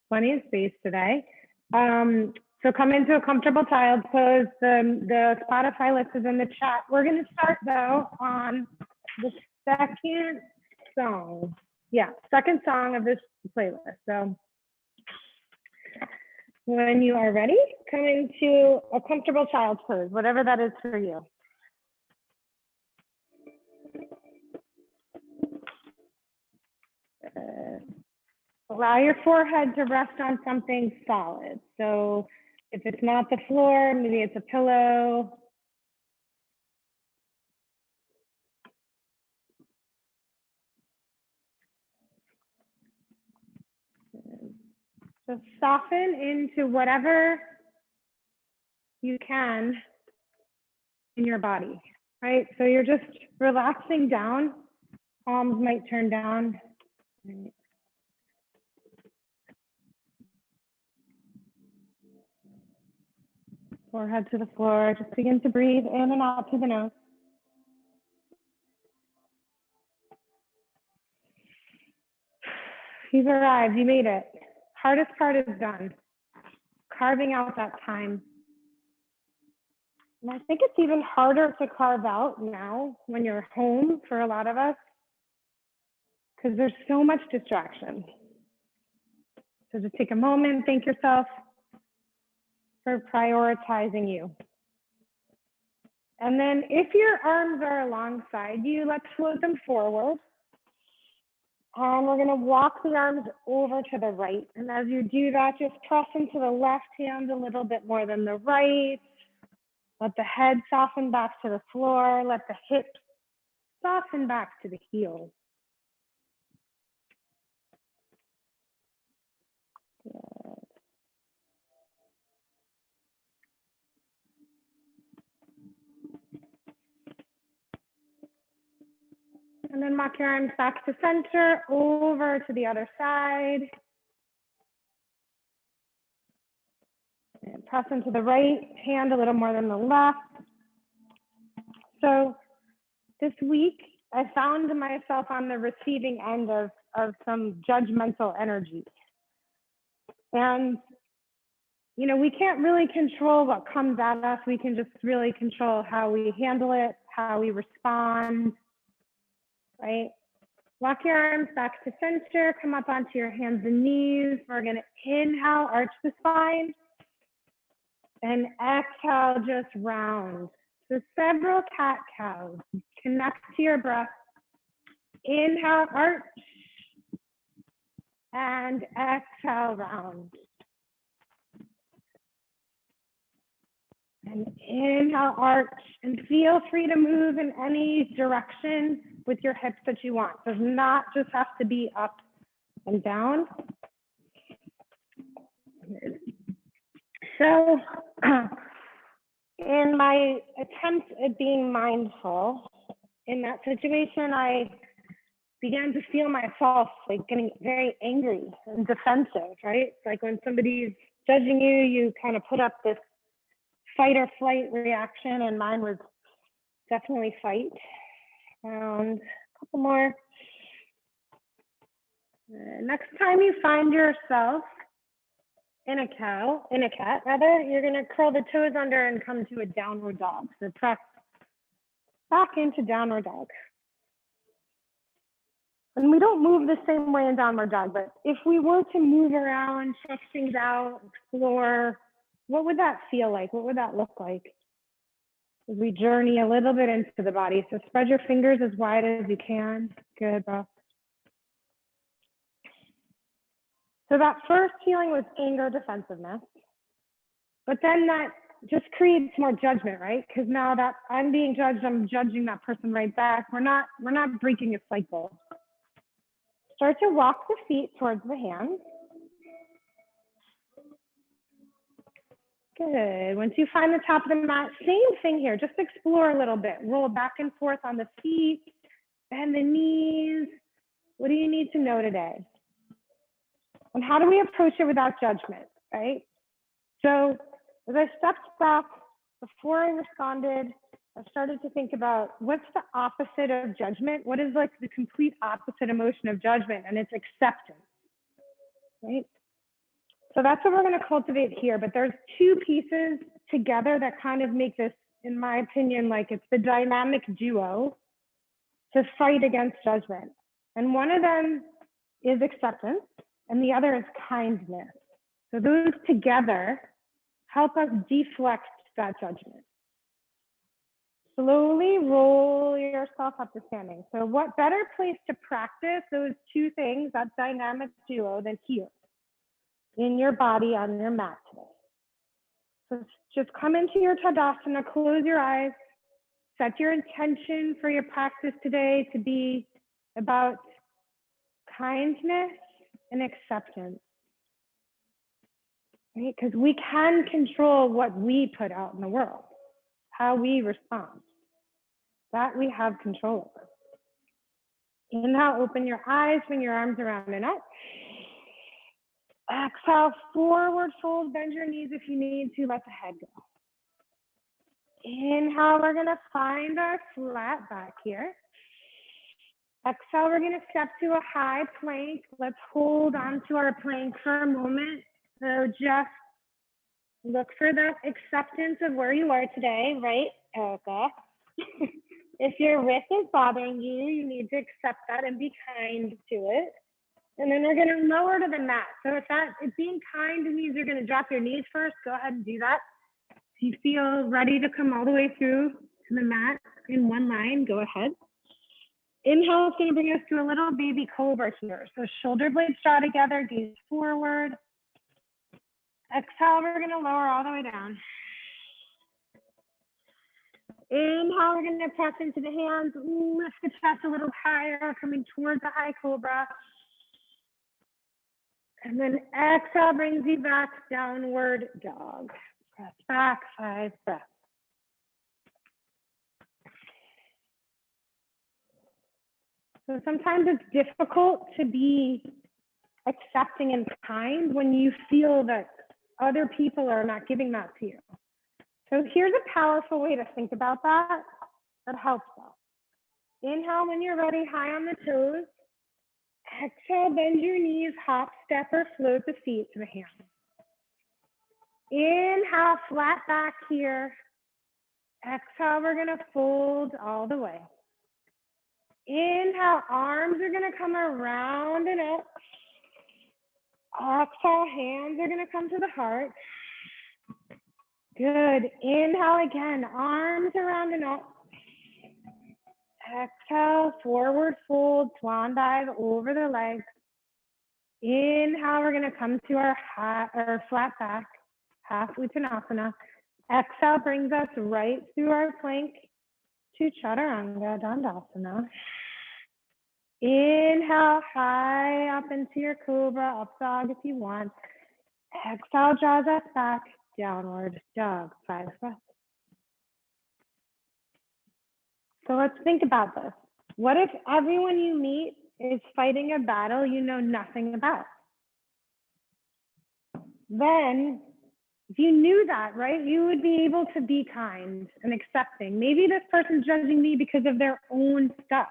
plenty of space today. So come into a comfortable child pose. The Spotify list is in the chat. We're going to start though on the second song. Yeah, second song of this playlist. So when you are ready, come into a comfortable child pose, whatever that is for you. Allow your forehead to rest on something solid. So if it's not the floor, maybe it's a pillow. Just soften into whatever you can in your body, right? So you're just relaxing down. Palms might turn down. Forehead to the floor. Just begin to breathe in and out through the nose. You've arrived. You made it. Hardest part is done. Carving out that time. And I think it's even harder to carve out now when you're home for a lot of us, because there's so much distraction. So just take a moment, thank yourself for prioritizing you. And then if your arms are alongside you, let's float them forward. And we're going to walk the arms over to the right. And as you do that, just press into the left hand a little bit more than the right. Let the head soften back to the floor. Let the hips soften back to the heels. Good. And then walk your arms back to center, over to the other side. And press into the right hand a little more than the left. So this week, I found myself on the receiving end of some judgmental energy. And, you know, we can't really control what comes at us. We can just really control how we handle it, how we respond, right? Walk your arms back to center, come up onto your hands and knees. We're gonna inhale, arch the spine, and exhale, just round. So several cat-cows. Connect to your breath. Inhale, arch, and exhale, round. And inhale, arch, and feel free to move in any direction with your hips that you want. Does not just have to be up and down. So in my attempt at being mindful in that situation, I began to feel myself like getting very angry and defensive, right? It's like when somebody's judging you, you kind of put up this fight or flight reaction, and mine was definitely fight. And a couple more. Next time you find yourself in a cat, you're gonna curl the toes under and come to a downward dog. So press back into downward dog. And we don't move the same way in downward dog, but if we were to move around, check things out, explore, what would that feel like? What would that look like? As we journey a little bit into the body. So spread your fingers as wide as you can. Good, bro. So that first feeling was anger, defensiveness. But then that just creates more judgment, right? Because now that I'm being judged, I'm judging that person right back. We're not breaking a cycle. Start to walk the feet towards the hands. Good. Once you find the top of the mat, same thing here. Just explore a little bit. Roll back and forth on the feet, bend the knees. What do you need to know today? And how do we approach it without judgment, right? So as I stepped back, before I responded, I started to think about what's the opposite of judgment? What is like the complete opposite emotion of judgment? And it's acceptance, right? So that's what we're going to cultivate here. But there's two pieces together that kind of make this, in my opinion, like it's the dynamic duo to fight against judgment. And one of them is acceptance, and the other is kindness. So those together help us deflect that judgment. Slowly roll yourself up to standing. So what better place to practice those two things, that dynamic duo, than here in your body on your mat today. So just come into your Tadasana, close your eyes, set your intention for your practice today to be about kindness and acceptance, right? Because we can control what we put out in the world, how we respond. That we have control over. Inhale, open your eyes, bring your arms around and up. Exhale, forward fold, bend your knees if you need to, let the head go. Inhale, we're gonna find our flat back here. Exhale, we're gonna step to a high plank. Let's hold on to our plank for a moment. So just look for that acceptance of where you are today, right, Erica? If your wrist is bothering you, you need to accept that and be kind to it. And then we're gonna lower to the mat. So if being kind means you're gonna drop your knees first, go ahead and do that. If you feel ready to come all the way through to the mat in one line, go ahead. Inhale is gonna bring us to a little baby cobra here. So shoulder blades draw together, gaze forward. Exhale, we're gonna lower all the way down. Inhale, we're gonna press into the hands, lift the chest a little higher, coming towards the high cobra. And then exhale brings you back, downward dog. Press back, 5 breaths. So sometimes it's difficult to be accepting and kind when you feel that other people are not giving that to you. So here's a powerful way to think about that helps us. Inhale when you're ready, high on the toes. Exhale, bend your knees, hop, step, or float the feet to the hands. Inhale, flat back here. Exhale, we're gonna fold all the way. Inhale, arms are gonna come around and up. Exhale, hands are gonna come to the heart. Good. Inhale again, arms around and up. Exhale, forward fold, swan dive over the legs. Inhale, we're gonna come to our flat back, half Uttanasana. Exhale brings us right through our plank to Chaturanga, Dandasana. Inhale, high up into your cobra, up dog if you want. Exhale, draws us back, downward dog, 5 breaths. So let's think about this. What if everyone you meet is fighting a battle you know nothing about? Then, if you knew that, right, you would be able to be kind and accepting. Maybe this person's judging me because of their own stuff.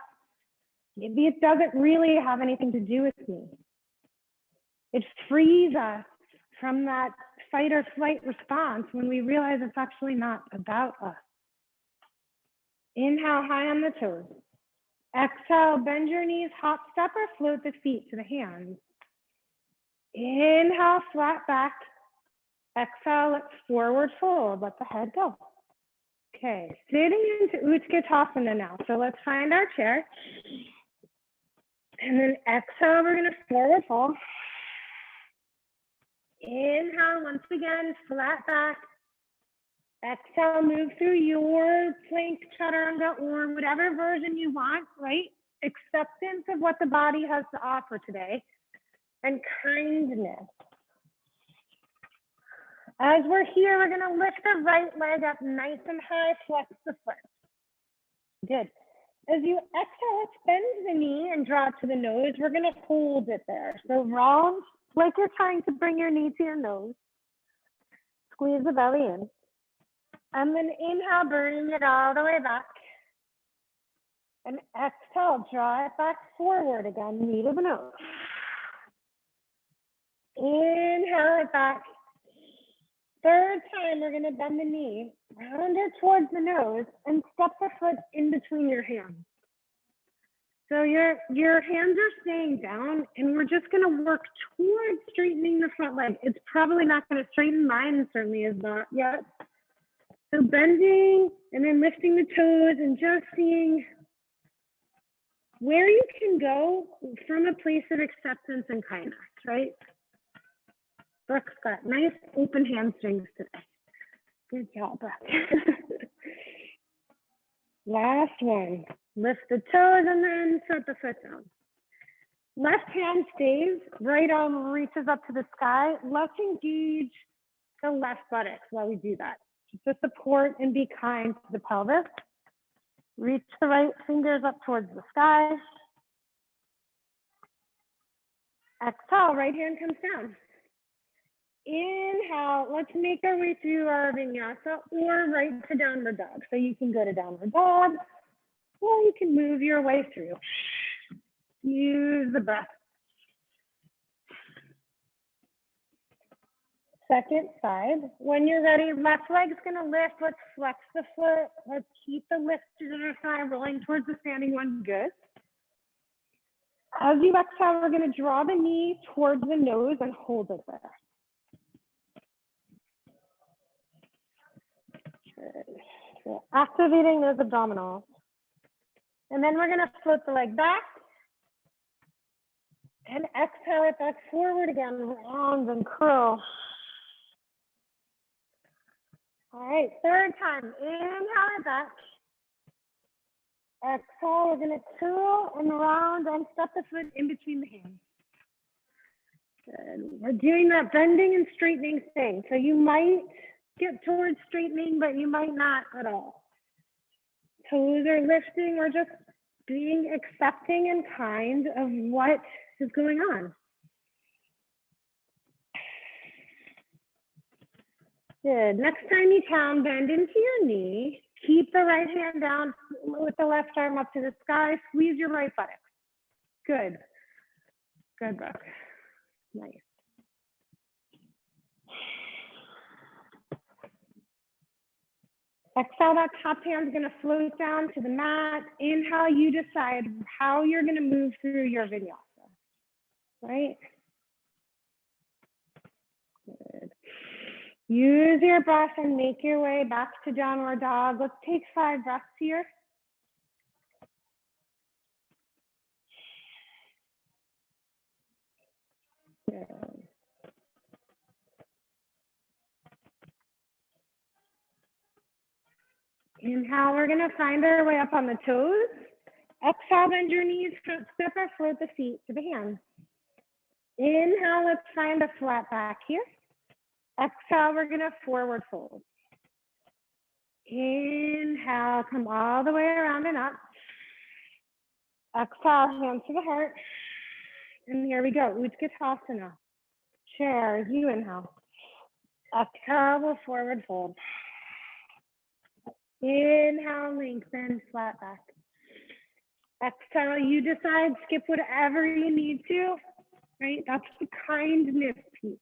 Maybe it doesn't really have anything to do with me. It frees us from that fight or flight response when we realize it's actually not about us. Inhale, high on the toes. Exhale, bend your knees, hop, step, or float the feet to the hands. Inhale, flat back. Exhale, let's forward fold, let the head go. Okay, sitting into Utkatasana now. So let's find our chair. And then exhale, we're gonna forward fold. Inhale, once again, flat back. Exhale, move through your plank, Chaturanga, or whatever version you want, right? Acceptance of what the body has to offer today, and kindness. As we're here, we're gonna lift the right leg up nice and high, flex the foot. Good. As you exhale, let's bend the knee and draw it to the nose. We're gonna hold it there. So round, like you're trying to bring your knee to your nose. Squeeze the belly in. And then inhale, bring it all the way back. And exhale, draw it back forward again, knee to the nose. Inhale. inhale it back. Third time, we're gonna bend the knee, round it towards the nose, and step the foot in between your hands. So your hands are staying down, and we're just gonna work towards straightening the front leg. It's probably not gonna straighten, mine certainly is not yet. So bending and then lifting the toes and just seeing where you can go from a place of acceptance and kindness, right? Brooke's got nice open hamstrings today. Good job, Brooke. Last one. Lift the toes and then set the foot down. Left hand stays, right arm reaches up to the sky. Let's engage the left buttocks while we do that. Just to support and be kind to the pelvis. Reach the right fingers up towards the sky. Exhale, right hand comes down. Inhale, let's make our way through our vinyasa or right to downward dog. So you can go to downward dog or you can move your way through. Use the breath. Second side. When you're ready, left leg's gonna lift. Let's flex the foot. Let's keep the lifted inner thigh rolling towards the standing one. Good. As you exhale, we're gonna draw the knee towards the nose and hold it there. So activating those abdominals. And then we're gonna float the leg back and exhale it back forward again, round and curl. All right, third time, inhale it back. Exhale, we're gonna curl and round and step the foot in between the hands. Good. We're doing that bending and straightening thing. So you might get towards straightening, but you might not at all. Toes are lifting. We're just being accepting and kind of what is going on. Good. Next time you can, bend into your knee. Keep the right hand down with the left arm up to the sky. Squeeze your right buttock. Good. Good, Brooke. Nice. Exhale, that top hand's gonna float down to the mat. Inhale, you decide how you're gonna move through your vinyasa, right? Good. Use your breath and make your way back to downward dog. Let's take 5 breaths here. Good. Inhale, we're gonna find our way up on the toes. Exhale, bend your knees, step or float the feet to the hands. Inhale, let's find a flat back here. Exhale, we're gonna forward fold. Inhale, come all the way around and up. Exhale, hands to the heart. And here we go, Waguespack. Chair, as you inhale. Exhale, we'll forward fold. Inhale, lengthen, flat back. Exhale, you decide, skip whatever you need to, right? That's the kindness piece.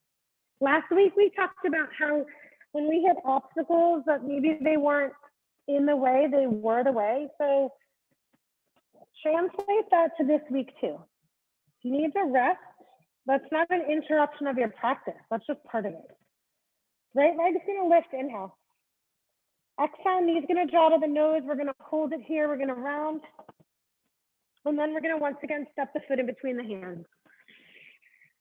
Last week, we talked about how when we hit obstacles that maybe they weren't in the way, they were the way. So translate that to this week too. If you need to rest, that's not an interruption of your practice. That's just part of it. Right leg's gonna lift, inhale. Exhale, knee's gonna draw to the nose. We're gonna hold it here. We're gonna round. And then we're gonna once again step the foot in between the hands.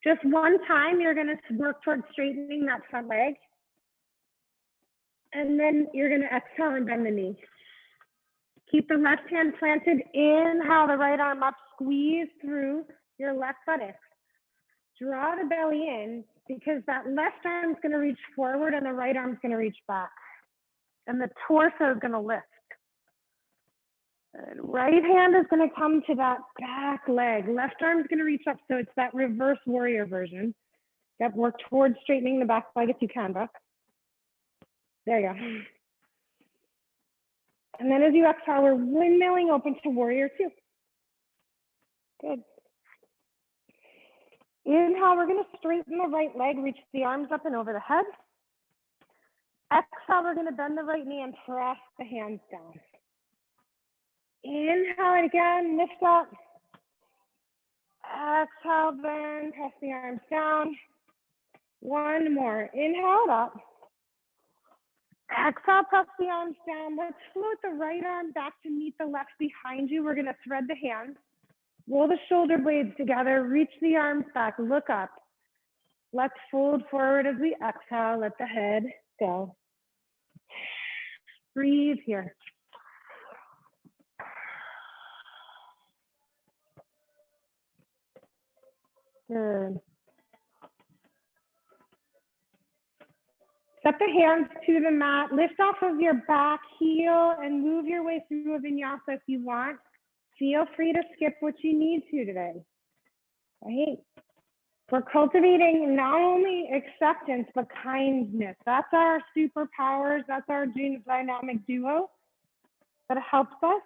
Just one time, you're gonna work towards straightening that front leg. And then you're gonna exhale and bend the knee. Keep the left hand planted. Inhale the right arm up, squeeze through your left buttock. Draw the belly in because that left arm is gonna reach forward and the right arm is gonna reach back. And the torso is gonna lift. And right hand is gonna come to that back leg. Left arm is gonna reach up, so it's that reverse warrior version. Yep, work towards straightening the back leg if you can, Brooke. There you go. And then as you exhale, we're windmilling open to warrior 2. Good. Inhale, we're going to straighten the right leg, reach the arms up and over the head. Exhale, we're going to bend the right knee and press the hands down. Inhale and again, lift up. Exhale, bend, press the arms down. One more. Inhale it up. Exhale, press the arms down. Let's float the right arm back to meet the left behind you. We're going to thread the hands. Roll the shoulder blades together. Reach the arms back. Look up. Let's fold forward as we exhale. Let the head go. Breathe here. Good. Set the hands to the mat. Lift off of your back heel and move your way through a vinyasa if you want. Feel free to skip what you need to today. Right? We're cultivating not only acceptance, but kindness. That's our superpowers. That's our dynamic duo that helps us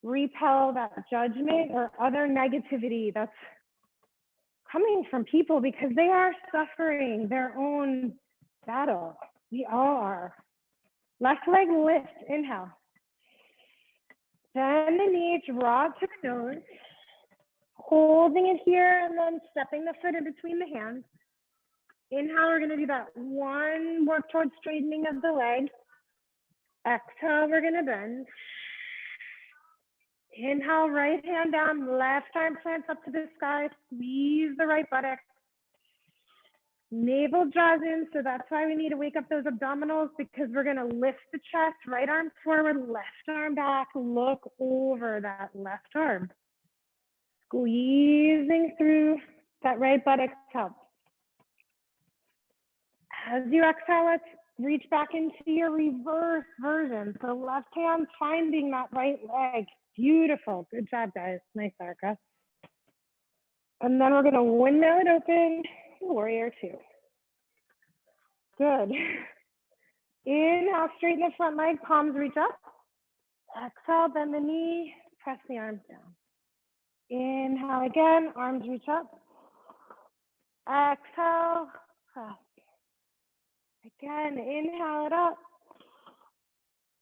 repel that judgment or other negativity that's coming from people because they are suffering their own battle. We all are. Left leg lift, inhale. Bend the knee, draw to the nose. Holding it here and then stepping the foot in between the hands. Inhale, we're going to do that one, work towards straightening of the leg. Exhale, we're going to bend. Inhale, right hand down, left arm plants up to the sky. Squeeze the right buttock. Navel draws in, so that's why we need to wake up those abdominals because we're going to lift the chest, right arm forward, left arm back. Look over that left arm. Squeezing through that right buttock helps. As you exhale, let's reach back into your reverse version. So left hand finding that right leg. Beautiful. Good job, guys. Nice, Erica. And then we're going to windmill it open, warrior two. Good. Inhale, straighten the front leg, palms reach up. Exhale, bend the knee, press the arms down. Inhale again, arms reach up. Exhale, press. Again, inhale it up.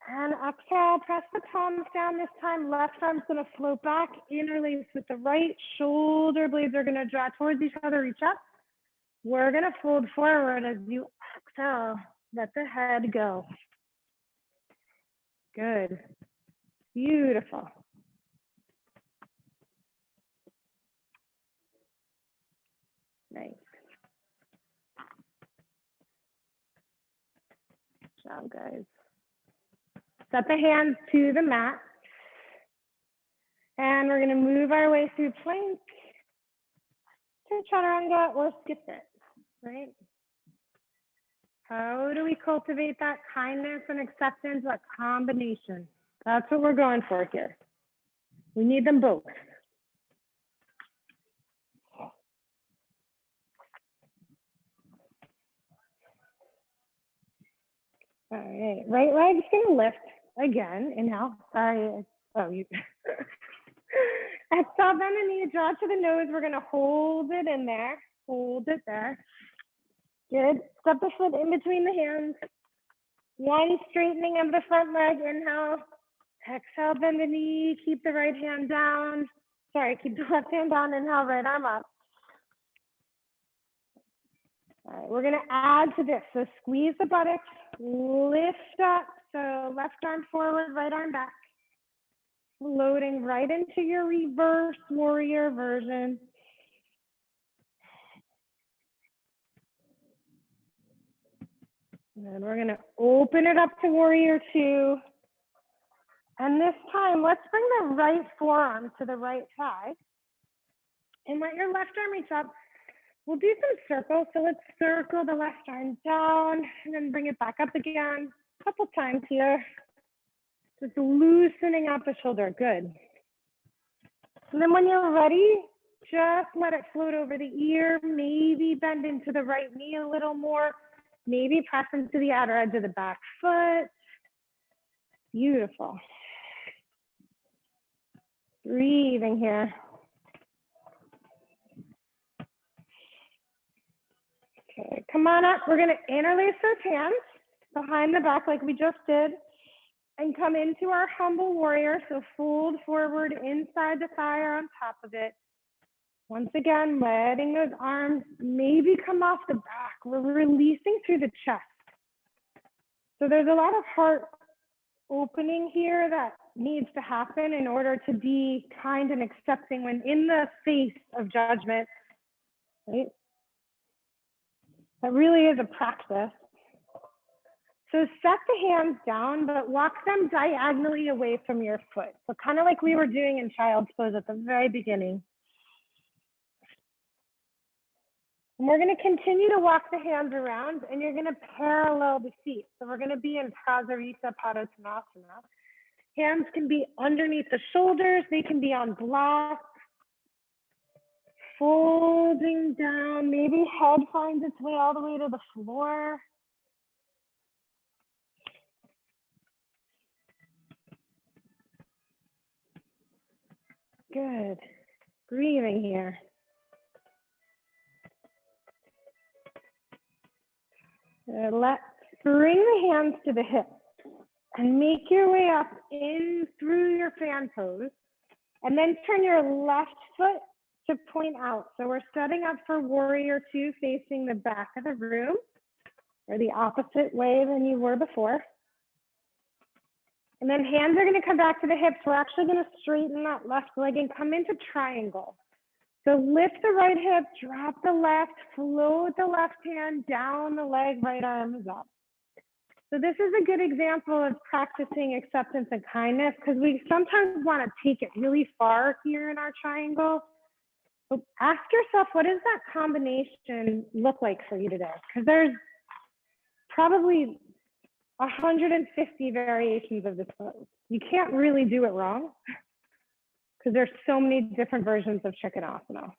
And exhale, press the palms down this time. Left arm's gonna float back, interlace with the right. Shoulder blades are gonna draw towards each other, reach up. We're gonna fold forward as you exhale. Let the head go. Good. Beautiful. Nice. Good job, guys. Set the hands to the mat. And we're going to move our way through plank to Chaturanga or skip it, right? How do we cultivate that kindness and acceptance, that combination? That's what we're going for here. We need them both. All right, right leg's gonna lift again. Inhale. Sorry. Oh, you. Exhale, bend the knee, draw to the nose. We're gonna hold it in there. Hold it there. Good. Step the foot in between the hands. One straightening of the front leg. Inhale. Exhale, bend the knee. Keep the right hand down. Sorry, keep the left hand down. Inhale, right arm up. All right, we're gonna add to this. So squeeze the buttocks, lift up. So left arm forward, right arm back. Floating right into your reverse warrior version. And we're gonna open it up to warrior two. And this time, let's bring the right forearm to the right thigh. And let your left arm reach up. We'll do some circles. So let's circle the left arm down and then bring it back up again. A couple times here. Just loosening up the shoulder. Good. And then when you're ready, just let it float over the ear. Maybe bend into the right knee a little more. Maybe press into the outer edge of the back foot. Beautiful. Breathing here. Okay, come on up. We're going to interlace those hands behind the back like we just did and come into our humble warrior. So fold forward inside the thigh or on top of it. Once again, letting those arms maybe come off the back. We're releasing through the chest. So there's a lot of heart opening here that needs to happen in order to be kind and accepting when in the face of judgment, right? That really is a practice. So set the hands down, but walk them diagonally away from your foot. So kind of like we were doing in child's pose at the very beginning. And we're going to continue to walk the hands around, and you're going to parallel the feet. So we're going to be in Prasarita Padottanasana. Hands can be underneath the shoulders. They can be on blocks. Folding down. Maybe head finds its way all the way to the floor. Good. Breathing here. Bring the hands to the hips and make your way up in through your fan pose. And then turn your left foot to point out. So we're setting up for warrior two, facing the back of the room, or the opposite way than you were before. And then hands are going to come back to the hips. We're actually going to straighten that left leg and come into triangle. So lift the right hip, drop the left, float the left hand down the leg, right arm is up. So this is a good example of practicing acceptance and kindness, because we sometimes want to take it really far here in our triangle. But ask yourself, what does that combination look like for you today? Because there's probably 150 variations of this pose. You can't really do it wrong because there's so many different versions of Trikonasana.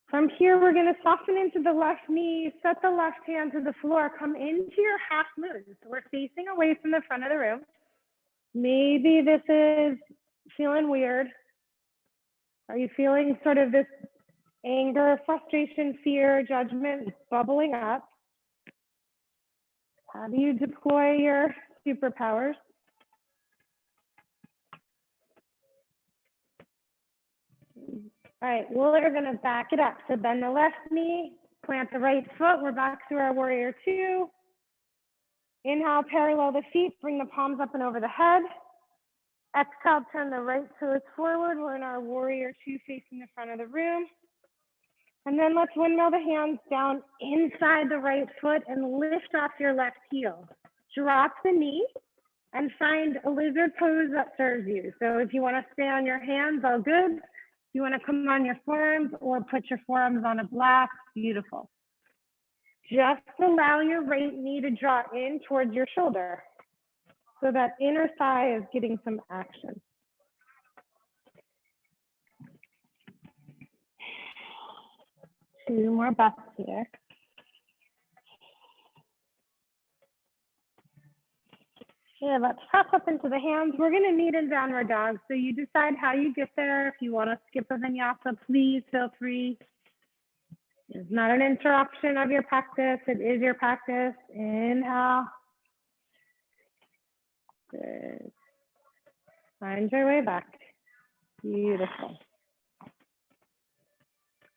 From here, we're going to soften into the left knee, set the left hand to the floor, come into your half moon. So we're facing away from the front of the room. Maybe this is feeling weird. Are you feeling sort of this anger, frustration, fear, judgment bubbling up? How do you deploy your superpowers? All right, we're going to back it up. So bend the left knee, plant the right foot. We're back to our warrior two. Inhale, parallel the feet, bring the palms up and over the head. Exhale, turn the right toes forward. We're in our warrior two, facing the front of the room. And then let's windmill the hands down inside the right foot and lift off your left heel. Drop the knee and find a lizard pose that serves you. So if you want to stay on your hands, all good. If you want to come on your forearms or put your forearms on a block, beautiful. Just allow your right knee to draw in towards your shoulder so that inner thigh is getting some action. Two more breaths here. Yeah, let's press up into the hands. We're going to meet in downward dog. So you decide how you get there. If you want to skip a vinyasa, please feel free. It's not an interruption of your practice. It is your practice. Inhale. Good. Find your way back. Beautiful.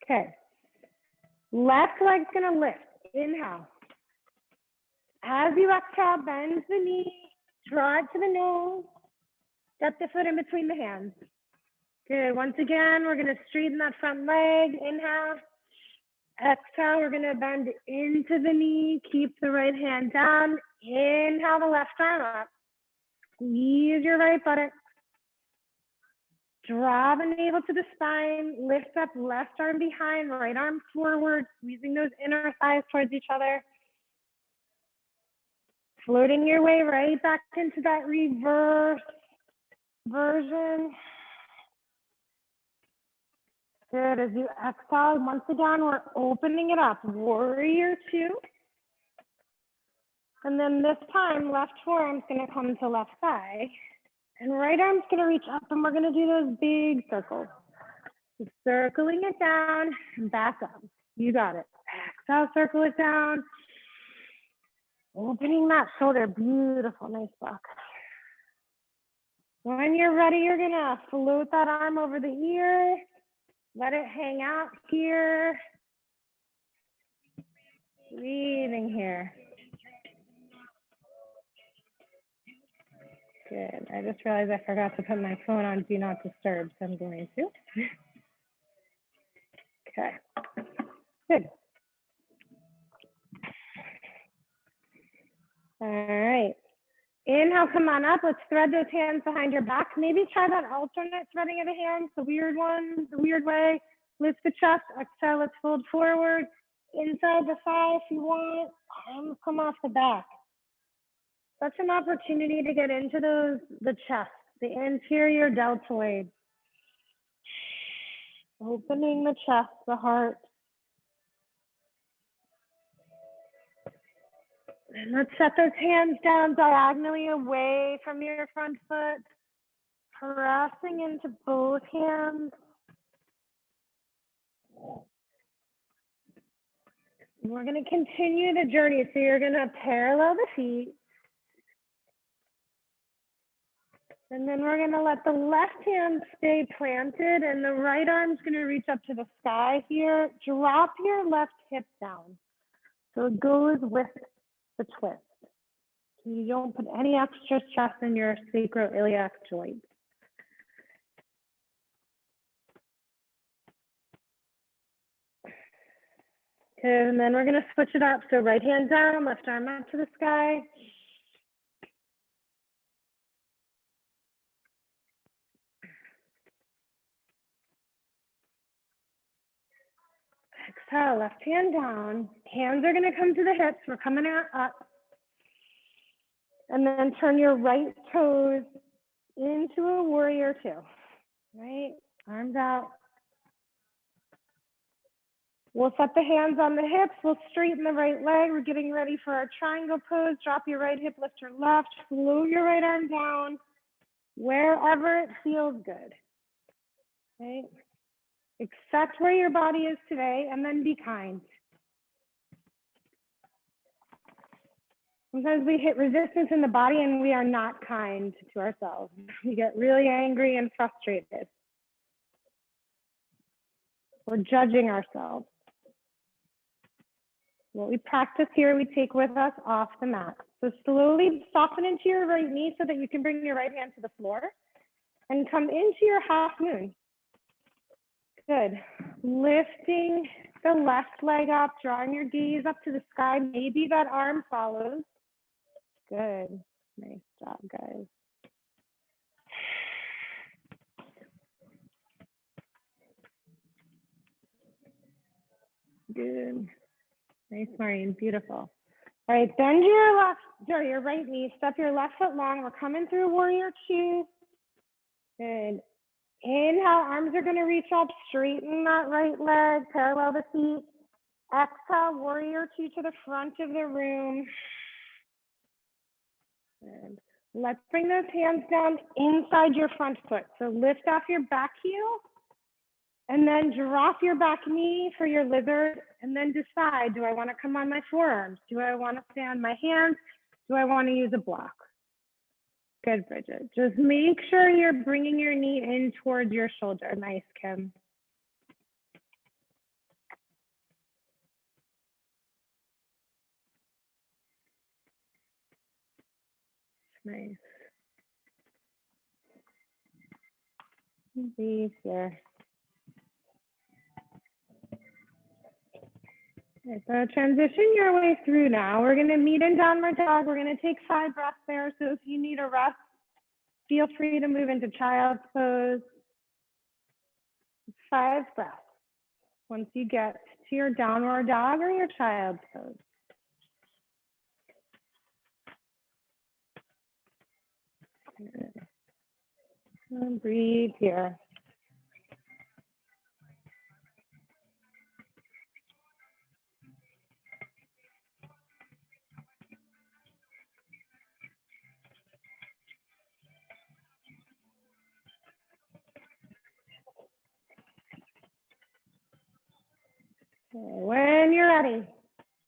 Okay. Left leg's going to lift. Inhale. As you exhale, bend the knee. Draw it to the nose. Step the foot in between the hands. Good. Once again, we're going to straighten that front leg. Inhale. Exhale, we're going to bend into the knee. Keep the right hand down. Inhale the left arm up. Squeeze your right buttock. Draw the navel to the spine. Lift up left arm behind, right arm forward, squeezing those inner thighs towards each other. Floating your way right back into that reverse version. Good. As you exhale, once again, we're opening it up. Warrior two. And then this time, left forearm's going to come to left thigh. And right arm's going to reach up, and we're going to do those big circles. Just circling it down and back up. You got it. Exhale, circle it down. Opening that shoulder, beautiful, nice block. When you're ready, you're gonna float that arm over the ear. Let it hang out here. Breathing here. Good. I just realized I forgot to put my phone on Do Not Disturb, so I'm going to. Okay. Good. All right. Inhale, come on up. Let's thread those hands behind your back. Maybe try that alternate threading of the hands, the weird one, the weird way. Lift the chest. Exhale, let's fold forward. Inside the thigh if you want. Arms come off the back. Such an opportunity to get into the chest, the anterior deltoid. Opening the chest, the heart. And let's set those hands down diagonally away from your front foot. Pressing into both hands. We're going to continue the journey. So you're going to parallel the feet. And then we're going to let the left hand stay planted and the right arm's going to reach up to the sky here. Drop your left hip down. So it goes with the twist. So you don't put any extra stress in your sacroiliac joint. And then we're going to switch it up. So right hand down, left arm up to the sky. Exhale, left hand down. Hands are going to come to the hips. We're coming up. And then turn your right toes into a warrior two. Right? Arms out. We'll set the hands on the hips. We'll straighten the right leg. We're getting ready for our triangle pose. Drop your right hip, lift your left. Float your right arm down wherever it feels good. Right? Accept where your body is today and then be kind. Sometimes we hit resistance in the body and we are not kind to ourselves. We get really angry and frustrated. We're judging ourselves. What we practice here, we take with us off the mat. So slowly soften into your right knee so that you can bring your right hand to the floor and come into your half moon. Good. Lifting the left leg up, drawing your gaze up to the sky. Maybe that arm follows. Good. Nice job, guys. Good. Nice, Maureen. Beautiful. All right, bend your right knee. Step your left foot long. We're coming through warrior two. Good. Inhale, arms are going to reach up. Straighten that right leg. Parallel the feet. Exhale, warrior two to the front of the room. Good. Let's bring those hands down inside your front foot. So lift off your back heel. And then drop your back knee for your lizard and then decide, do I want to come on my forearms? Do I want to stay on my hands? Do I want to use a block? Good, Bridget. Just make sure you're bringing your knee in towards your shoulder. Nice, Kim. Nice. Breathe here. Okay, so transition your way through now. We're going to meet in downward dog. We're going to take 5 breaths there. So if you need a rest, feel free to move into child's pose. 5 breaths once you get to your downward dog or your child's pose. And breathe here. When you're ready,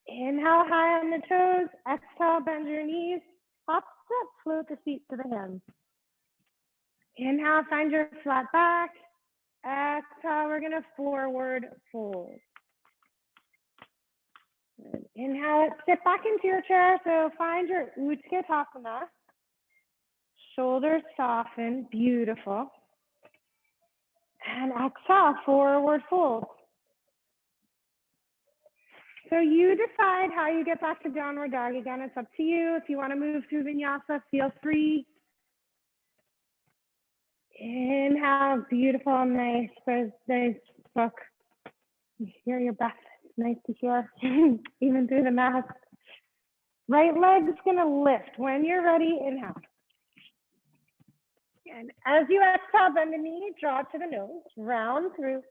inhale high on the toes, exhale, bend your knees, hop, step, float the feet to the hands. Inhale, find your flat back. Exhale, we're gonna forward fold. Good. Inhale, sit back into your chair. So find your Utkatasana. Shoulders soften, beautiful. And exhale, forward fold. So you decide how you get back to downward dog. Again, it's up to you. If you want to move through vinyasa, feel free. Inhale, beautiful, nice book. You hear your breath. It's nice to hear, even through the mask. Right leg's gonna lift. When you're ready, inhale. And as you exhale, bend the knee, draw to the nose, round through.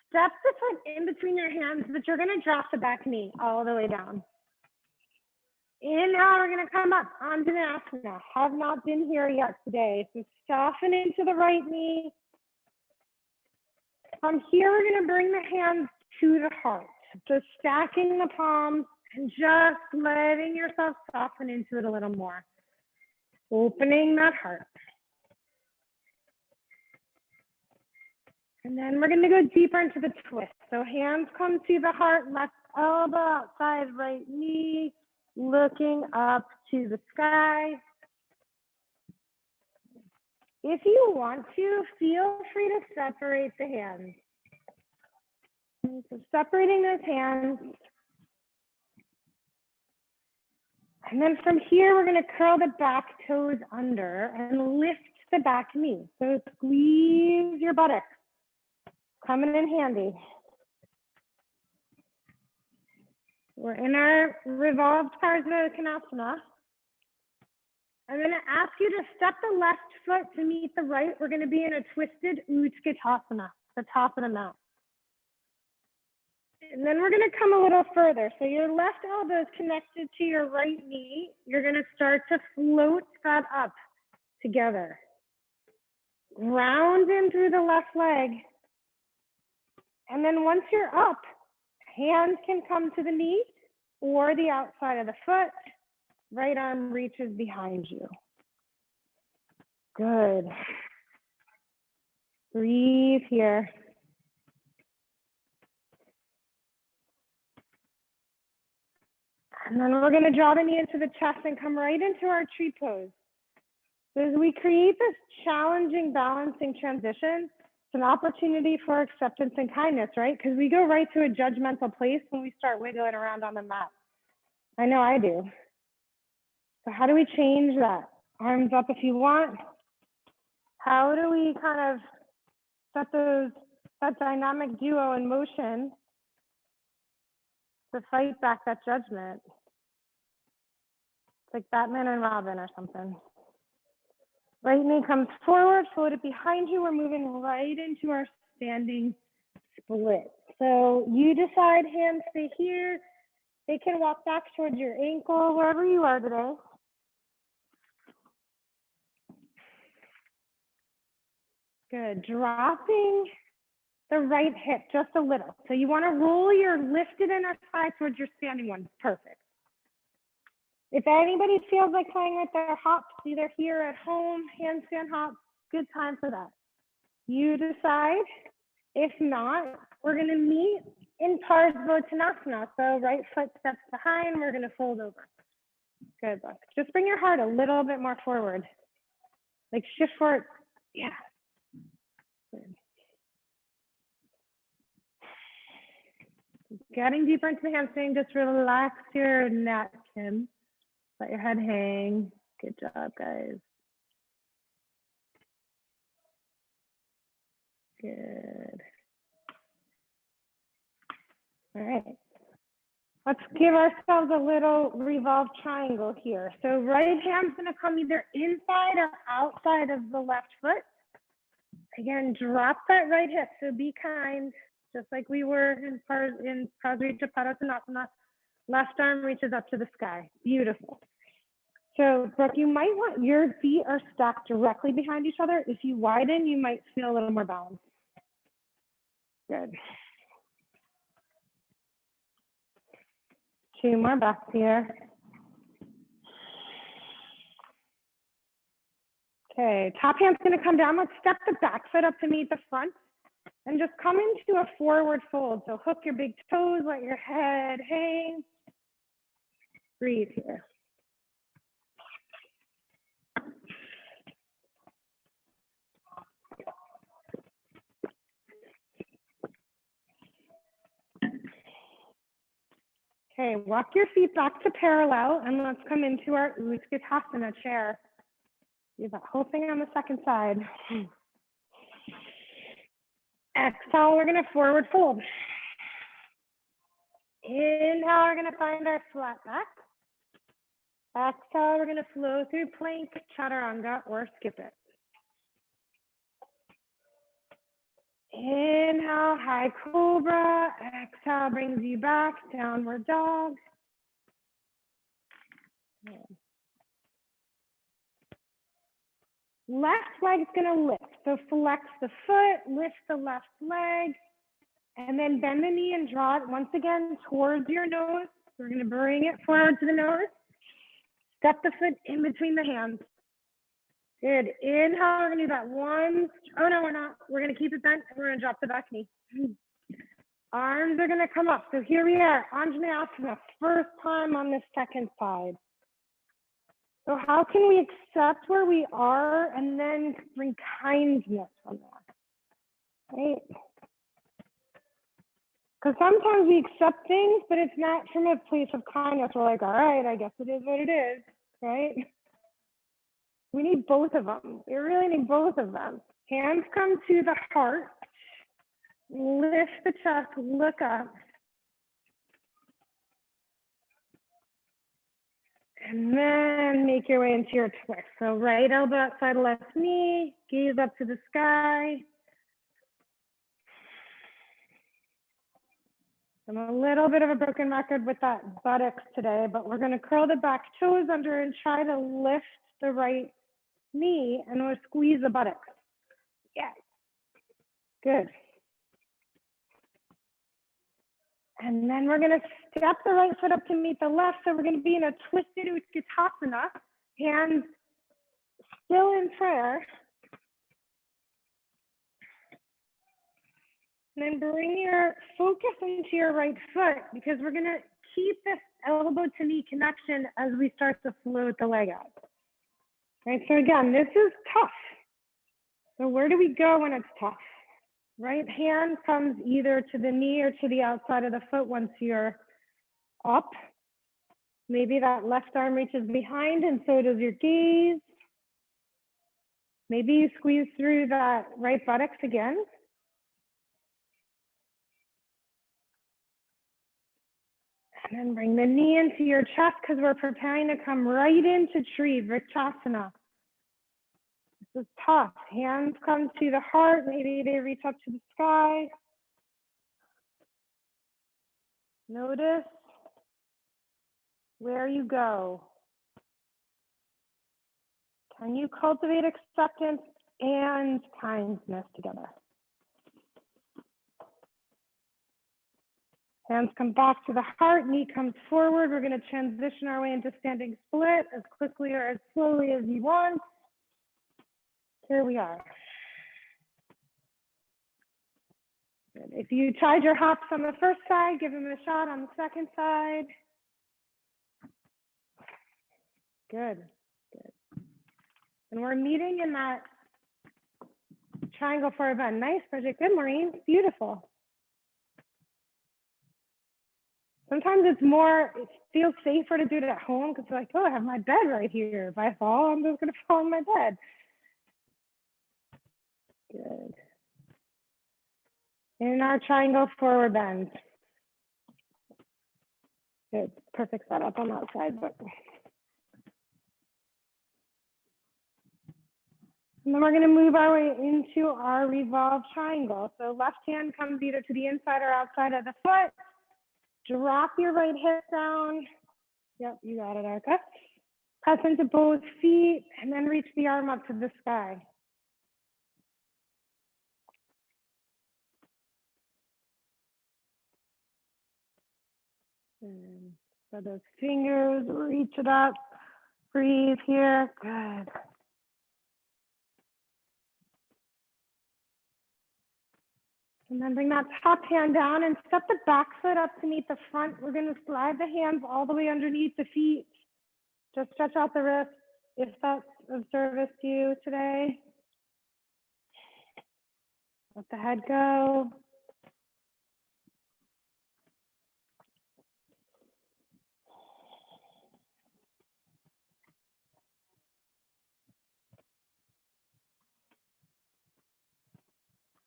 Step the foot in between your hands, but you're gonna drop the back knee all the way down. Inhale, we're gonna come up onto the asana. Have not been here yet today, so soften into the right knee. From here, we're gonna bring the hands to the heart. So stacking the palms and just letting yourself soften into it a little more. Opening that heart. And then we're gonna go deeper into the twist. So hands come to the heart, left elbow outside right knee, looking up to the sky. If you want to, feel free to separate the hands. And so separating those hands. And then from here, we're gonna curl the back toes under and lift the back knee. So squeeze your buttocks. Coming in handy. We're in our Revolve Triangle. I'm going to ask you to step the left foot to meet the right. We're going to be in a twisted Utkatasana, the top of the mat. And then we're going to come a little further. So your left elbow is connected to your right knee. You're going to start to float that up together. Round in through the left leg. And then once you're up, hands can come to the knee or the outside of the foot. Right arm reaches behind you. Good. Breathe here. And then we're going to draw the knee into the chest and come right into our tree pose. So as we create this challenging balancing transition, it's an opportunity for acceptance and kindness, right? Because we go right to a judgmental place when we start wiggling around on the mat. I know I do. So how do we change that? Arms up if you want. How do we kind of set that dynamic duo in motion to fight back that judgment? It's like Batman and Robin or something. Right knee comes forward, float it behind you. We're moving right into our standing split. So you decide, hands stay here. They can walk back towards your ankle, wherever you are today. Good. Dropping the right hip just a little. So you want to roll your lifted inner thigh towards your standing one. Perfect. If anybody feels like playing with their hops, either here at home, handstand hops, good time for that. You decide. If not, we're going to meet in Tadasana. So right foot steps behind, we're going to fold over. Good luck. Just bring your heart a little bit more forward. Like shift forward. Yeah. Good. Getting deeper into the hamstring, just relax your neck, Kim. Let your head hang. Good job, guys. Good. All right. Let's give ourselves a little revolve triangle here. So right hand's gonna come either inside or outside of the left foot. Again, drop that right hip. So be kind, just like we were in Prasarita Padasana. Left arm reaches up to the sky. Beautiful. So Brooke, you might want your feet are stacked directly behind each other. If you widen, you might feel a little more balance. Good. 2 more breaths here. Okay, top hand's gonna come down. Let's step the back foot up to meet the front and just come into a forward fold. So hook your big toes, let your head hang. Breathe here. Okay, walk your feet back to parallel and let's come into our Utkatasana chair. Do that whole thing on the second side. Exhale, we're gonna forward fold. Inhale, we're gonna find our flat back. Exhale, we're gonna flow through plank, Chaturanga, or skip it. Inhale, high cobra. Exhale brings you back, downward dog. Left leg's gonna lift. So flex the foot, lift the left leg, and then bend the knee and draw it once again towards your nose. We're gonna bring it forward to the nose. Step the foot in between the hands. Good. Inhale, we're gonna do that one. Oh no, we're not. We're gonna keep it bent and we're gonna drop the back knee. Arms are gonna come up. So here we are, Anjaneyasana, first time on this second side. So how can we accept where we are and then bring kindness from that, right? Because sometimes we accept things, but it's not from a place of kindness. We're like, all right, I guess it is what it is, right? We need both of them. We really need both of them. Hands come to the heart. Lift the chest, look up. And then make your way into your twist. So right elbow outside left knee, gaze up to the sky. I'm a little bit of a broken record with that buttocks today, but we're gonna curl the back toes under and try to lift the right knee and we'll squeeze the buttocks. Yeah, good. And then we're gonna step the right foot up to meet the left. So we're gonna be in a twisted Utkatasana, hands still in prayer. And then bring your focus into your right foot because we're gonna keep this elbow to knee connection as we start to float the leg out. Right, so again, this is tough. So where do we go when it's tough? Right hand comes either to the knee or to the outside of the foot once you're up. Maybe that left arm reaches behind and so does your gaze. Maybe you squeeze through that right buttocks again. And then bring the knee into your chest because we're preparing to come right into tree, Vrikshasana. This is tough. Hands come to the heart. Maybe they reach up to the sky. Notice where you go. Can you cultivate acceptance and kindness together? Hands come back to the heart, knee comes forward. We're going to transition our way into standing split as quickly or as slowly as you want. Here we are. Good. If you tried your hops on the first side, give them a shot on the second side. Good, good. And we're meeting in that triangle forward bend. Nice project. Good, Maureen. Beautiful. Sometimes it's more, it feels safer to do it at home because you're like, oh, I have my bed right here. If I fall, I'm just going to fall in my bed. Good. In our triangle forward bend. Good. Perfect setup on that side. But... And then we're going to move our way into our revolve triangle. So left hand comes either to the inside or outside of the foot. Drop your right hip down. Yep, you got it, Arka. Press into both feet and then reach the arm up to the sky. And So those fingers, reach it up, breathe here, good. And then bring that top hand down and step the back foot up to meet the front. We're gonna slide the hands all the way underneath the feet. Just stretch out the wrists if that's of service to you today. Let the head go.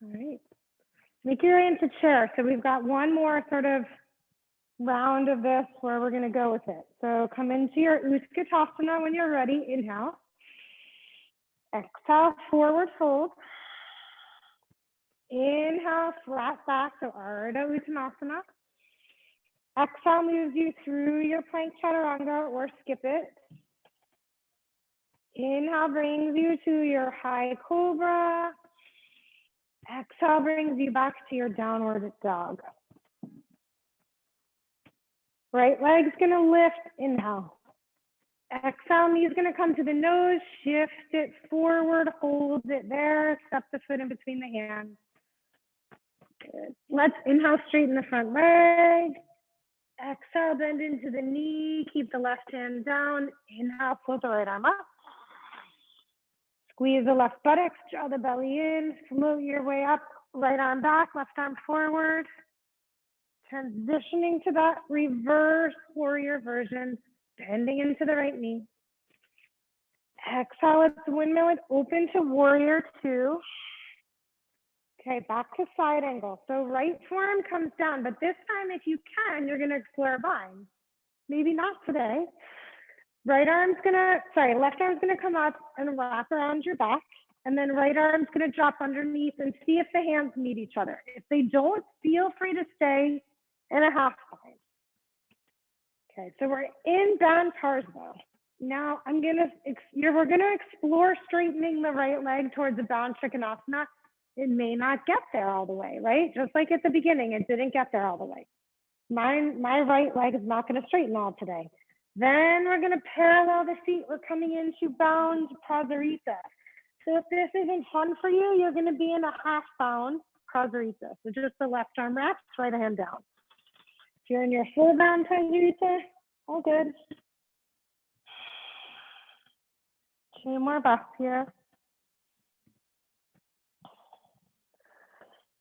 All right. Make your way into chair. So we've got one more sort of round of this where we're going to go with it. So come into your Utkatasana when you're ready. Inhale. Exhale, forward fold. Inhale, flat back, so Ardha Uttanasana. Exhale moves you through your plank Chaturanga or skip it. Inhale brings you to your high cobra. Exhale brings you back to your downward dog. Right leg's gonna lift, inhale. Exhale, knee's gonna come to the nose, shift it forward, hold it there, step the foot in between the hands. Good. Let's inhale, straighten the front leg. Exhale, bend into the knee, keep the left hand down. Inhale, float the right arm up. Squeeze the left buttocks, draw the belly in, float your way up, right arm back, left arm forward. Transitioning to that reverse warrior version, bending into the right knee. Exhale, let's windmill it open to warrior two. Okay, back to side angle. So right forearm comes down, but this time if you can, you're gonna explore a bind. Maybe not today. Left arm's gonna come up and wrap around your back, and then right arm's gonna drop underneath and see if the hands meet each other. If they don't, feel free to stay in a half bind. Okay, so we're in bound Tarsbo. Now we're gonna explore straightening the right leg towards a bound Trikonasana. It may not get there all the way, right? Just like at the beginning, it didn't get there all the way. My right leg is not gonna straighten all today. Then we're gonna parallel the feet. We're coming into bound Prasarita. So if this isn't fun for you, you're gonna be in a half bound Prasarita. So just the left arm wraps, right hand down. If you're in your full bound Prasarita, all good. 2 more breaths here.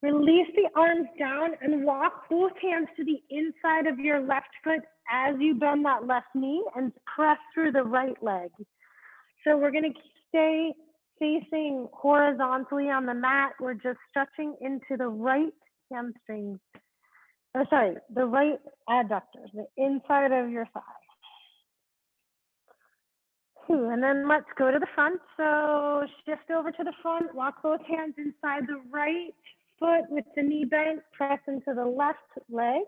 Release the arms down and walk both hands to the inside of your left foot as you bend that left knee and press through the right leg. So we're gonna stay facing horizontally on the mat. We're just stretching into the right hamstrings. The right adductors, the inside of your thigh. And then let's go to the front. So shift over to the front, walk both hands inside the right foot with the knee bent, press into the left leg.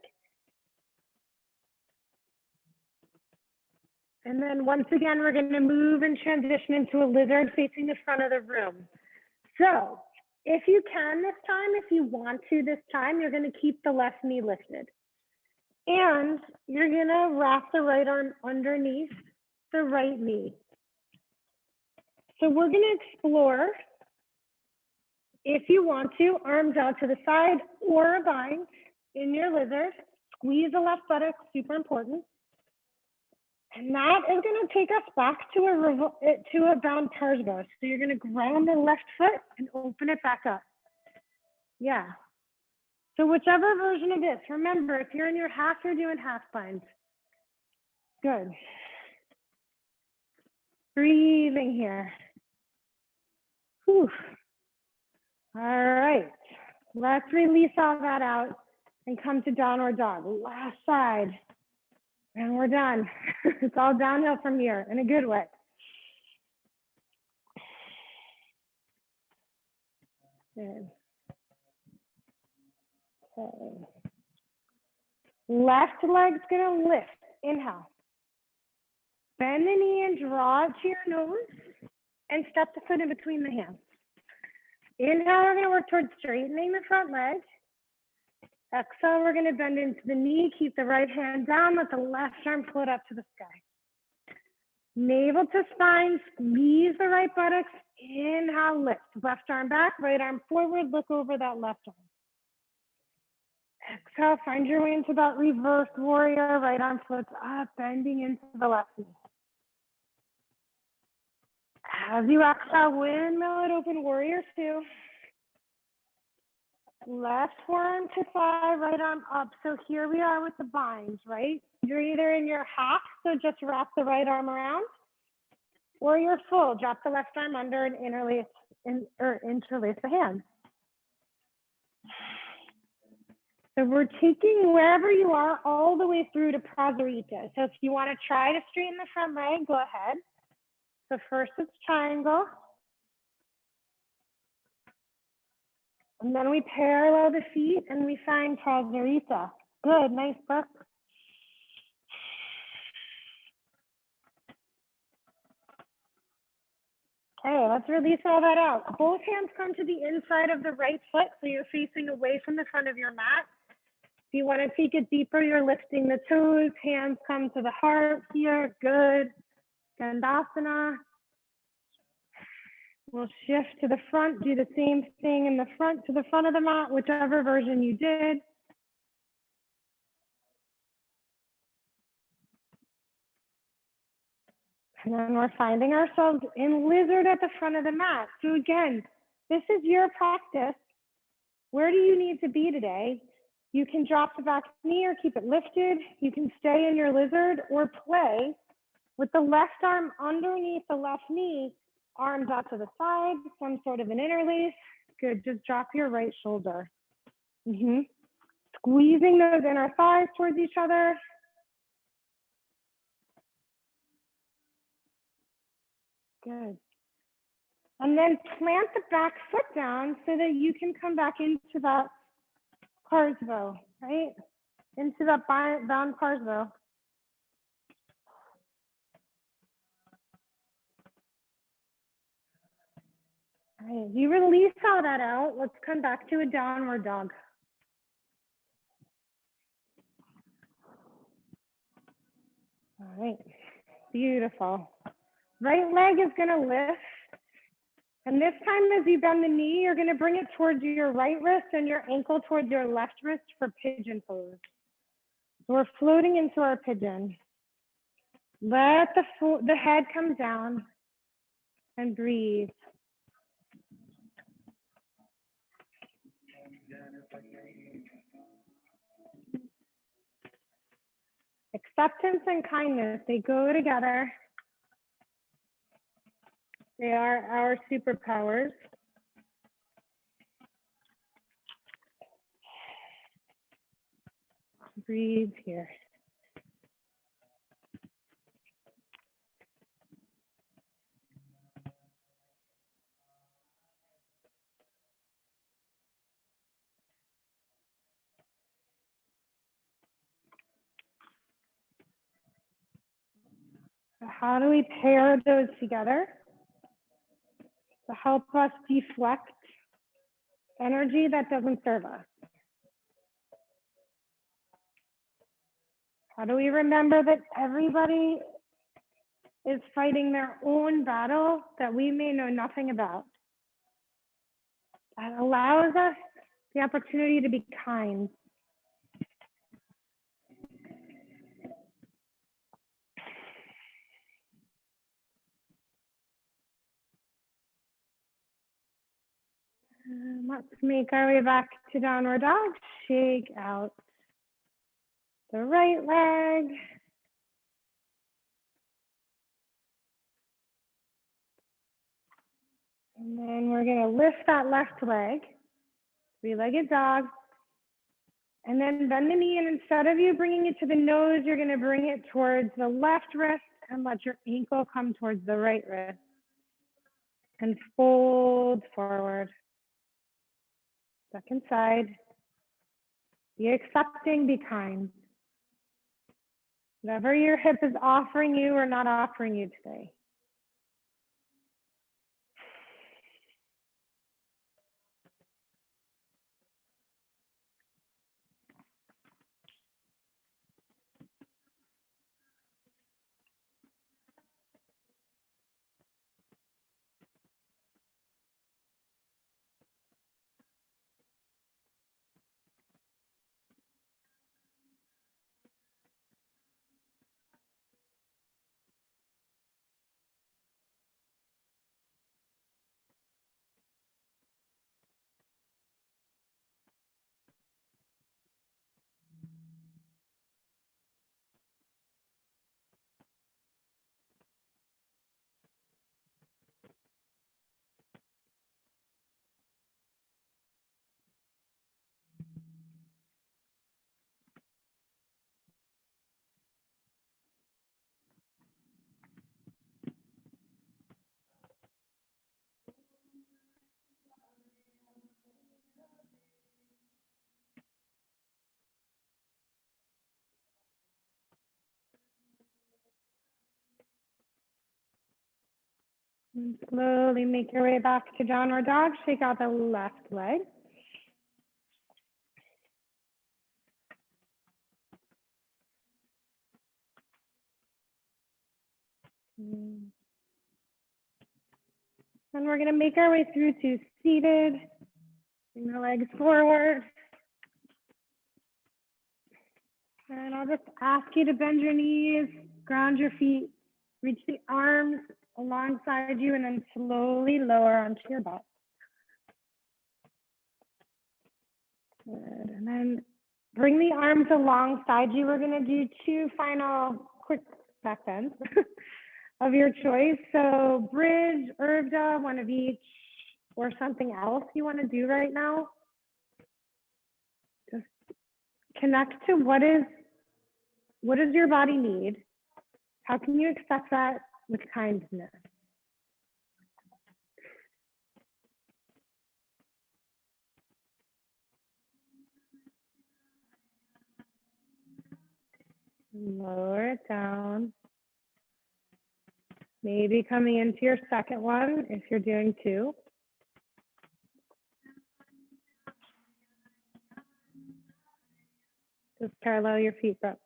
And then once again, we're gonna move and transition into a lizard facing the front of the room. So if you can this time, if you want to this time, you're gonna keep the left knee lifted. And you're gonna wrap the right arm underneath the right knee. So we're gonna explore, if you want to, arms out to the side or a bind in your lizard. Squeeze the left buttock, super important. And that is gonna take us back to a bound Tarsbo. So you're gonna ground the left foot and open it back up. Yeah. So whichever version of this, remember, if you're in your half, you're doing half binds. Good. Breathing here. Whew. All right, let's release all that out and come to downward dog. Last side, and we're done. It's all downhill from here in a good way. Good. Okay. Left leg's gonna lift. Inhale. Bend the knee and draw it to your nose and step the foot in between the hands. Inhale, we're gonna work towards straightening the front leg. Exhale, we're gonna bend into the knee, keep the right hand down, let the left arm float up to the sky. Navel to spine, squeeze the right buttocks, inhale, lift. Left arm back, right arm forward, look over that left arm. Exhale, find your way into that reverse warrior, right arm floats up, bending into the left knee. As you exhale, windmill it open, warrior two. Left forearm to thigh, right arm up. So here we are with the bind, right? You're either in your half, so just wrap the right arm around, or you're full. Drop the left arm under and interlace the hands. So we're taking wherever you are all the way through to Prasarita. So if you want to try to straighten the front leg, go ahead. So first it's triangle. And then we parallel the feet and we find Prasarita. Good, nice book. Okay, let's release all that out. Both hands come to the inside of the right foot, so you're facing away from the front of your mat. If you want to take it deeper, you're lifting the toes, hands come to the heart here, good. Dandasana. We'll shift to the front, do the same thing in the front to the front of the mat, whichever version you did. And then we're finding ourselves in lizard at the front of the mat. So again, this is your practice. Where do you need to be today? You can drop the back knee or keep it lifted. You can stay in your lizard or play with the left arm underneath the left knee, arms out to the side, some sort of an interlace. Good, just drop your right shoulder. Squeezing those inner thighs towards each other. Good. And then plant the back foot down so that you can come back into that Parsvo, right? Into that bound Parsvo. All right, you release all that out. Let's come back to a downward dog. All right, beautiful. Right leg is gonna lift. And this time as you bend the knee, you're gonna bring it towards your right wrist and your ankle towards your left wrist for pigeon pose. So we're floating into our pigeon. Let the head come down and breathe. Acceptance and kindness, they go together. They are our superpowers. Breathe here. So how do we pair those together to help us deflect energy that doesn't serve us? How do we remember that everybody is fighting their own battle that we may know nothing about? That allows us the opportunity to be kind. Let's make our way back to downward dog. Shake out the right leg. And then we're gonna lift that left leg, three-legged dog. And then bend the knee, and instead of you bringing it to the nose, you're gonna bring it towards the left wrist and let your ankle come towards the right wrist. And fold forward. Second side. Be accepting, be kind. Whatever your hip is offering you or not offering you today. And slowly make your way back to downward dog. Shake out the left leg. And we're going to make our way through to seated. Bring the legs forward. And I'll just ask you to bend your knees, ground your feet, reach the arms alongside you, and then slowly lower onto your butt. Good. And then bring the arms alongside you. We're going to do 2 final quick back bends of your choice. So bridge, Urda, one of each, or something else you want to do right now. Just connect to what does your body need? How can you accept that with kindness? Lower it down. Maybe coming into your second one if you're doing 2. Just parallel your feet, Brooke.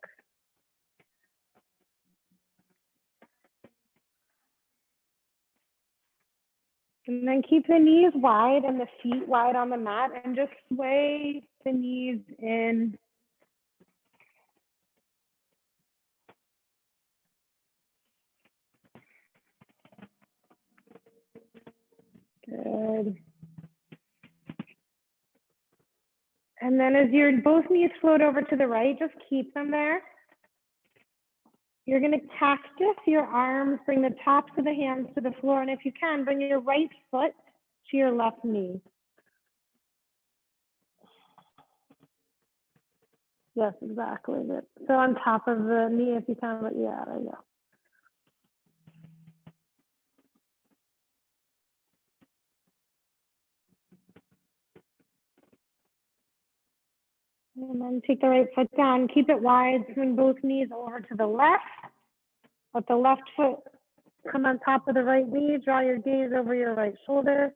And then keep the knees wide and the feet wide on the mat and just sway the knees in. Good. And then as your both knees float over to the right, just keep them there. You're going to cactus your arms, bring the tops of the hands to the floor, and if you can, bring your right foot to your left knee. Yes, exactly. So on top of the knee if you can, but yeah, there you go. And then take the right foot down, keep it wide, swing both knees over to the left. Let the left foot come on top of the right knee, draw your gaze over your right shoulder.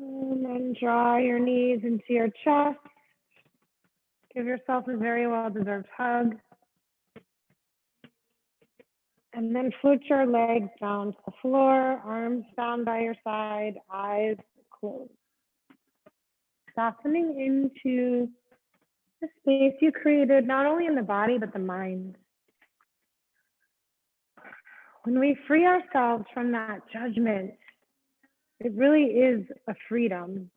And then draw your knees into your chest. Give yourself a very well-deserved hug. And then float your legs down to the floor, arms down by your side, eyes closed. Softening into the space you created, not only in the body, but the mind. When we free ourselves from that judgment, it really is a freedom.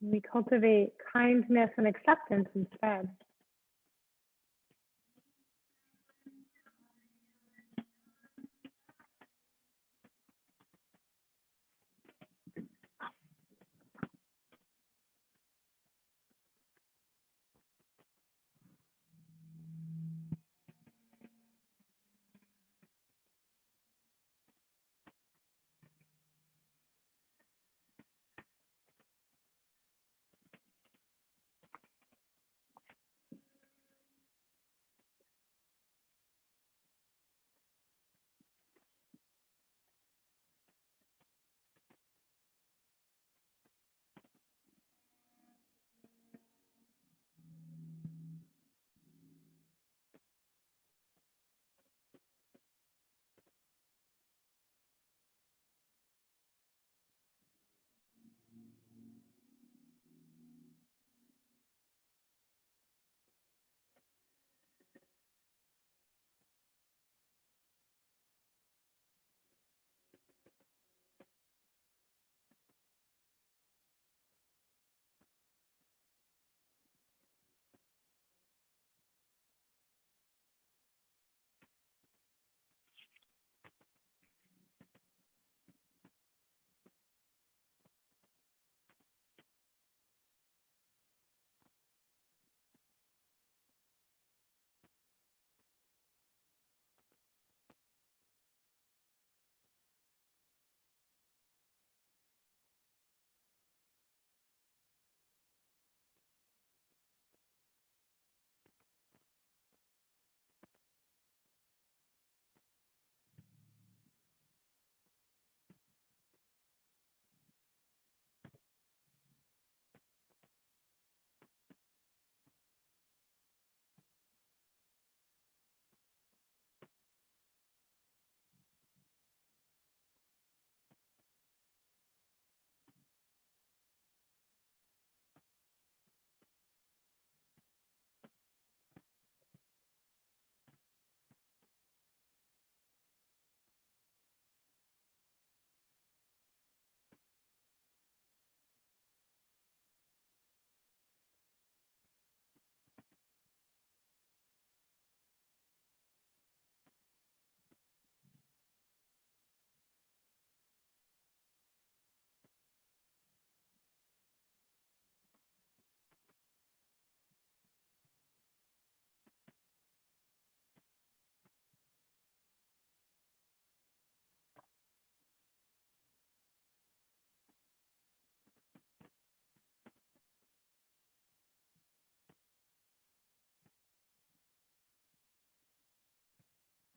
We cultivate kindness and acceptance instead.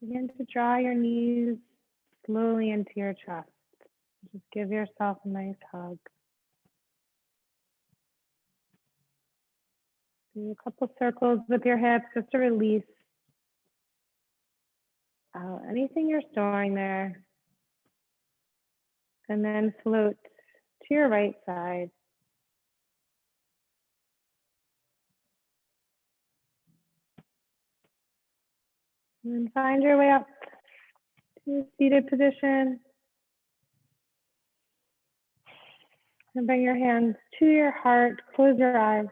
Begin to draw your knees slowly into your chest. Just give yourself a nice hug. Do a couple circles with your hips just to release out anything you're storing there. And then float to your right side. And then find your way up to a seated position. And bring your hands to your heart. Close your eyes.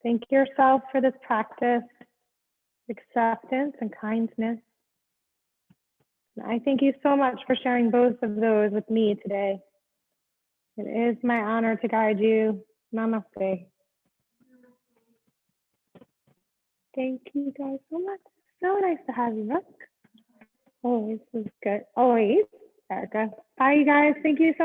Thank yourself for this practice, acceptance and kindness. And I thank you so much for sharing both of those with me today. It is my honor to guide you. Namaste. Thank you guys so much. So nice to have you. Look. Always was good. Always, Erica. Bye, you guys. Thank you so much.